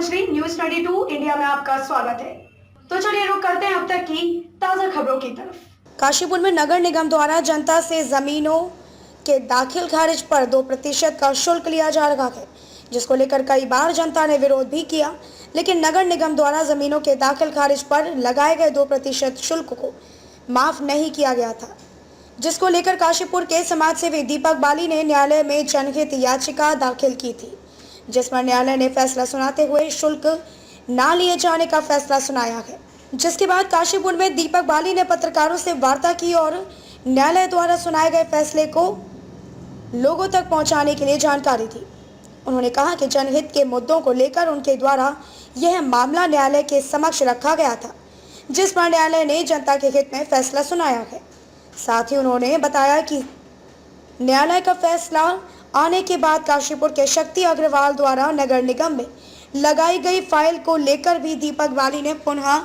Manchali news 22 India में आपका स्वागत है। तो चलिए रुक करते हैं अब तक की ताजा खबरों की तरफ। काशीपुर में नगर निगम द्वारा जनता से जमीनों के दाखिल खारिज पर 2% का शुल्क लिया जा रहा है, जिसको लेकर कई बार जनता ने विरोध भी किया, लेकिन नगर निगम द्वारा जमीनों के दाखिल खारिज पर लगाए गए 2% शुल्क को माफ नहीं किया गया था, जिसको लेकर काशीपुर के समाज सेवी दीपक बाली ने न्यायालय में जनहित याचिका दाखिल की थी, जिसमें न्यायालय ने फैसला सुनाते हुए शुल्क न लिए जाने का फैसला सुनाया है। जिसके बाद काशीपुर में दीपक बाली ने पत्रकारों से वार्ता की और न्यायालय द्वारा सुनाए गए फैसले को लोगों तक पहुंचाने के लिए जानकारी दी। उन्होंने कहा कि जनहित के मुद्दों को लेकर उनके द्वारा यह मामला न्यायालय के समक्ष रखा गया था, जिस पर न्यायालय ने जनता के हित में फैसला सुनाया है। साथ ही उन्होंने बताया कि न्यायालय का फैसला आने के बाद काशीपुर के शक्ति अग्रवाल द्वारा नगर निगम में लगाई गई फाइल को लेकर भी दीपक बाली ने पुनः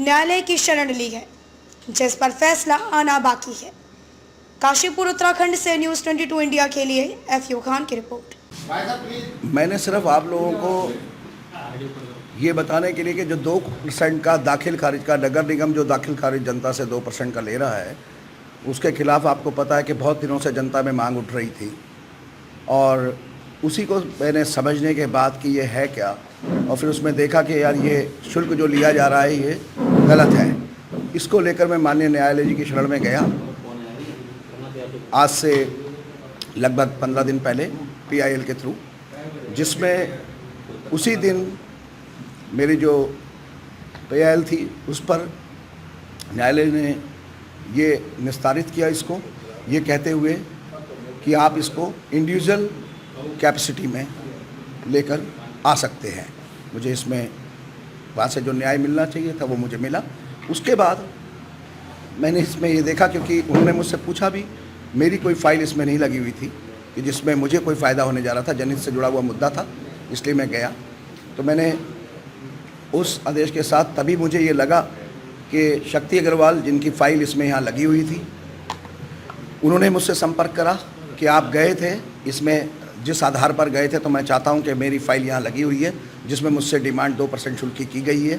न्यायालय की शरण ली है, जिस पर फैसला आना बाकी है। काशीपुर उत्तराखंड से न्यूज़ 22 इंडिया के लिए एफयू खान की रिपोर्ट। मैंने सिर्फ आप लोगों को ये बताने के लिए कि जो 2% का दाखिल खारिज का नगर निगम जो दाखिल खारिज जनता से 2% का ले रहा है, उसके खिलाफ आपको पता है कि बहुत दिनों से जनता में मांग उठ रही थी, और उसी को मैंने समझने के बाद कि ये है क्या, और फिर उसमें देखा कि यार ये शुल्क जो लिया जा रहा है ये गलत है। इसको लेकर मैं माननीय न्यायालय जी की शरण में गया आज से लगभग 15 दिन पहले PIL के थ्रू, जिसमें उसी दिन मेरी जो PIL थी उस पर न्यायालय ने ये निस्तारित किया इसको, ये कहते हुए कि आप इसको इंडिविजुअल कैपेसिटी में लेकर आ सकते हैं। मुझे इसमें वहाँ से जो न्याय मिलना चाहिए था वो मुझे मिला। उसके बाद मैंने इसमें ये देखा, क्योंकि उन्होंने मुझसे पूछा भी, मेरी कोई फ़ाइल इसमें नहीं लगी हुई थी कि जिसमें मुझे कोई फ़ायदा होने जा रहा था, जनहित से जुड़ा हुआ मुद्दा था, इसलिए मैं गया। तो मैंने उस आदेश के साथ तभी मुझे ये लगा कि शक्ति अग्रवाल जिनकी फ़ाइल इसमें यहाँ लगी हुई थी, उन्होंने मुझसे संपर्क करा कि आप गए थे, इसमें जिस आधार पर गए थे, तो मैं चाहता हूं कि मेरी फ़ाइल यहाँ लगी हुई है जिसमें मुझसे डिमांड 2% शुल्क की गई है।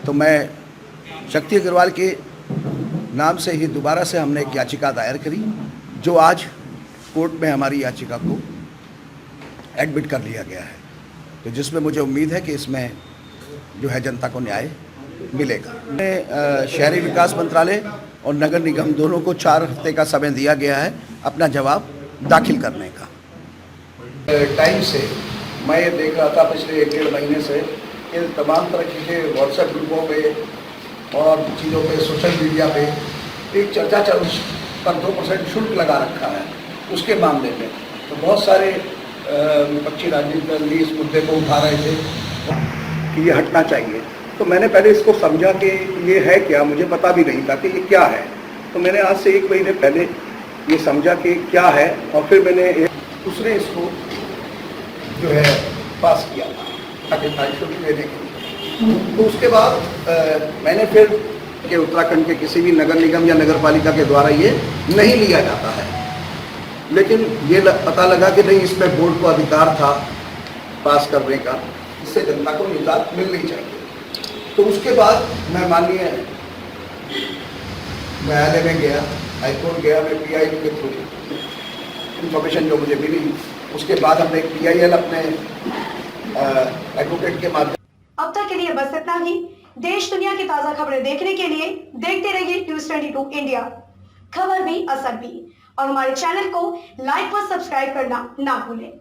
तो मैं शक्ति अग्रवाल के नाम से ही दोबारा से हमने एक याचिका दायर करी, जो आज कोर्ट में हमारी याचिका को एडमिट कर लिया गया है, तो जिसमें मुझे उम्मीद है कि इसमें जो है जनता को न्याय मिलेगा। शहरी विकास मंत्रालय और नगर निगम दोनों को 4 हफ्ते का समय दिया गया है अपना जवाब दाखिल करने का। टाइम से मैं ये देख रहा था पिछले 1-1.5 महीने से कि तमाम तरह के व्हाट्सएप ग्रुपों पे और चीज़ों पे, सोशल मीडिया पे एक चर्चा चल पर 2% शुल्क लगा रखा है उसके मामले में। तो बहुत सारे विपक्षी राजनीतिक दल भी इस मुद्दे को उठा रहे थे कि ये हटना चाहिए। तो मैंने पहले इसको समझा कि ये है क्या, मुझे पता भी नहीं था कि ये क्या है। तो मैंने आज से 1 महीने पहले ये समझा कि क्या है, और फिर मैंने दूसरे इसको जो है पास किया ताकि शुल्क लेने के लिए। तो उसके बाद मैंने फिर कि उत्तराखंड के किसी भी नगर निगम या नगर पालिका के द्वारा ये नहीं लिया जाता है, लेकिन ये पता लगा कि नहीं, इसमें बोर्ड को अधिकार था पास करने का, इससे जनता को निजात मिलनी चाहिए। तो उसके बाद मैं माननीय न्यायालय में गया, हाईकोर्ट गया, मैं PIL के थ्रू इन्फॉर्मेशन जो मुझे मिली, उसके बाद हमने PIL अपने एडवोकेट के माध्यम। अब तक के लिए बस इतना ही। देश दुनिया की ताजा खबरें देखने के लिए देखते रहिए न्यूज़ 22 इंडिया, खबर भी असर भी, और हमारे चैनल को लाइक व सब्सक्राइब करना ना भूलें।